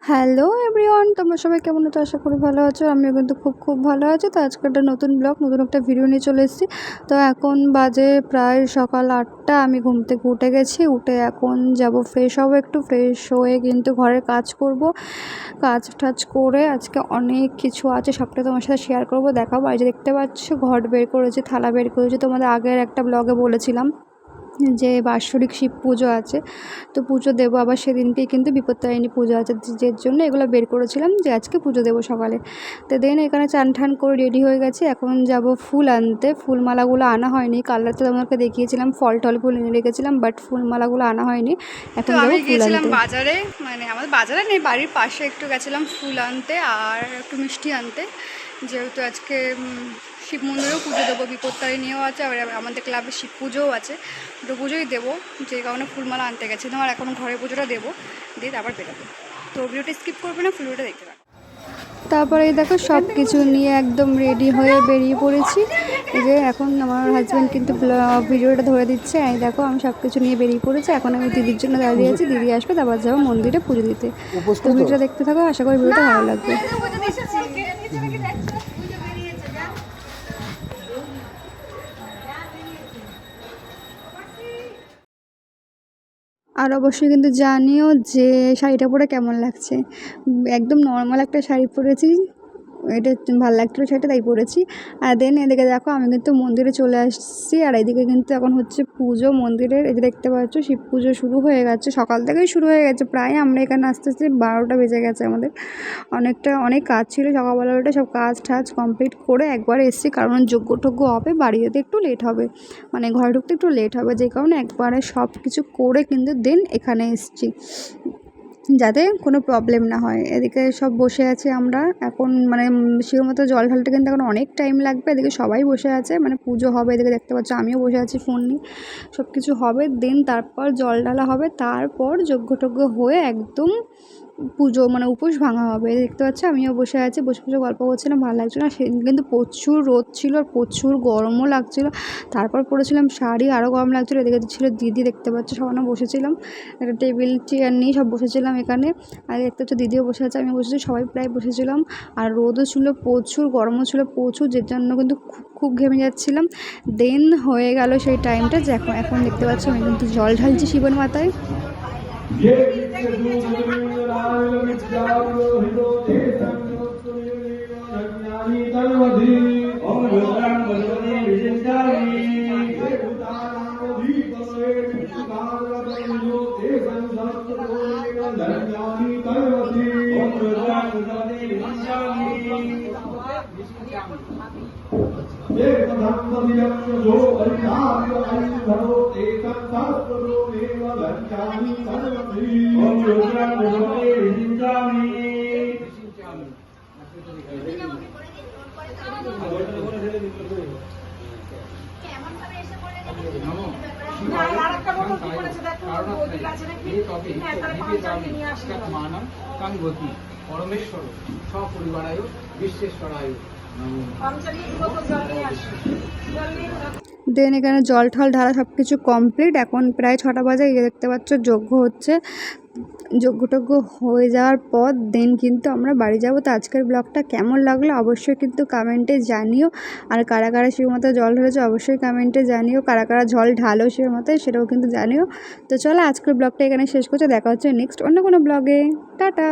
Hello everyone, তোমরা সবাই কেমন আছো? আশা করি ভালো আছো। আমিও কিন্তু খুব ভালো আছি। তো আজকে একটা নতুন ব্লগ, নতুন একটা ভিডিও নিয়ে চলে এসেছি। তো এখন বাজে প্রায় সকাল 8টা। আমি ঘুম থেকে উঠে গেছি। উঠে এখন যাব ফ্রেশ হবো, একটু ফ্রেশ হয়ে কিন্তু ঘরের কাজ করব। কাজ টাজ করে আজকে অনেক কিছু আছে, সবটা তোমার সাথে শেয়ার করব, দেখাবো। আর যে দেখতে পাচ্ছ ঘর বের করেছি, থালা বের করেছি। তোমাদের আগের একটা ব্লগে বলেছিলাম যে বাৎসরিক শিব পুজো আছে, তো পুজো দেবো আবার সেদিনকেই কিন্তু বিপত্তারিণী পুজো আছে, যে জন্য এগুলো বের করেছিলাম যে আজকে পুজো দেবো সকালে। তো দেন এখানে চান ঠান করে রেডি হয়ে গেছে। এখন যাব ফুল আনতে। ফুলমালাগুলো আনা হয়নি, কাল রাতে তোমাকে দেখিয়েছিলাম ফল টলগুলো এনে রেখেছিলাম, বাট ফুলমালাগুলো আনা হয়নি। এখন যাবো ফুল আনতে। বাজারে, মানে আমাদের বাজারে নেই, বাড়ির পাশে একটু গেছিলাম ফুল আনতে আর একটু মিষ্টি আনতে, যেহেতু আজকে শিব মন্দিরেও পুজো দেবো, বিপত্তারিণীও আছে, আর আমাদের ক্লাবে শিব পুজোও আছে, দুটো পুজোই দেবো, যে কারণে ফুলমালা আনতে গেছি। তোমার এখন ঘরের পুজোটা দেবো, দিয়ে আবার বেরোবো। তো ভিডিওটা স্কিপ করবে না, ফুল ভিডিওটা দেখতে পাবো। তারপরে এই দেখো সব কিছু নিয়ে একদম রেডি হয়ে বেরিয়ে পড়েছি। এই যে এখন আমার হাজব্যান্ড কিন্তু ভিডিওটা ধরে দিচ্ছে। এই দেখো আমি সব কিছু নিয়ে বেরিয়ে পড়েছি। এখন আমি দিদির জন্য দাঁড়িয়ে আছি, দিদি আসবে, তারপর যাবো মন্দিরে পুজো দিতে। তো ভিডিওটা দেখতে থাকো, আশা করি ভিডিওটা ভালো লাগবে। আর অবশ্যই কিন্তু জানিও যে শাড়িটা পরে কেমন লাগছে। একদম নর্মাল একটা শাড়ি পরেছি, এটা ভালো লাগছিলো সেটা তাই পরেছি। আর দেন এদিকে দেখো আমি কিন্তু মন্দিরে চলে আসছি, আর এদিকে কিন্তু এখন হচ্ছে পুজো মন্দিরের। এই যে দেখতে পাচ্ছ শিব পুজো শুরু হয়ে গেছে, সকাল থেকেই শুরু হয়ে গেছে। প্রায় আমরা এখানে আস্তে আস্তে 12টা বেজে গেছে। আমাদের অনেক কাজ ছিল সকালবেলাটা, সব কাজ টাজ কমপ্লিট করে একবার এসেছি, কারণ যজ্ঞ হবে, বাড়ি যেতে একটু লেট হবে, মানে ঘরে ঢুকতে একটু লেট হবে, যে কারণে একবারে সব কিছু করে কিন্তু দেন এখানে এসেছি, যাতে কোনো প্রবলেম না হয়। এদিকে সব বসে আছি আমরা এখন, মানে শিবের মতো জল ঢালতে কিন্তু এখন অনেক টাইম লাগবে। এদিকে সবাই বসে আছে, মানে পুজো হবে, এদিকে দেখতে পাচ্ছ আমিও বসে আছি ফোন নিয়ে। সব কিছু হবে, দেন তারপর জল ঢালা হবে, তারপর যজ্ঞ হয়ে একদম পুজো মানে উপোস ভাঙা হবে। দেখতে পাচ্ছ আমিও বসে আছি, বসে গল্প করছিলাম, ভালো লাগছিল না। সেদিন কিন্তু প্রচুর রোদ ছিল আর প্রচুর গরমও লাগছিল। তারপর পরেছিলাম শাড়ি, আরও গরম লাগছিলো। এদিকে ছিল দিদি, দেখতে পাচ্ছ সবাই বসেছিলাম, একটা টেবিল চেয়ার নিয়ে সব বসেছিলাম এখানে। আর দেখতে পাচ্ছ দিদিও বসে আছে, আমি বসেছি, সবাই প্রায় বসেছিলাম। আর রোদও ছিল প্রচুর, গরমও ছিল প্রচুর, যে জন্য কিন্তু খুব ঘেমে যাচ্ছিলাম। দেন হয়ে গেল সেই টাইমটা, যে এখন দেখতে পাচ্ছ আমি কিন্তু জল ঢালছি শিবের মাথায়। পরমেশ্বর সপরিবারায় বিশ্বেশ্বরায়। দেন এখানে জল ঠল ঢালা সব কিছু কমপ্লিট। এখন প্রায় 6টা বাজে, দেখতে পাচ্ছ যজ্ঞ হচ্ছে। যজ্ঞ হয়ে যাওয়ার পর দেন কিন্তু আমরা বাড়ি যাব। তো আজকের ব্লগটা কেমন লাগলো অবশ্যই কিন্তু কমেন্টে জানিও। আর কারা কারা শিবের মাথায় জল ঢেলেছে অবশ্যই কমেন্টে জানিও, কারা কারা জল ঢালো শিবের মাথায় সেটাও কিন্তু জানিও। তো চলো আজকের ব্লগটা এখানে শেষ করছে, দেখা হচ্ছে নেক্সট অন্য কোনো ব্লগে। টাটা।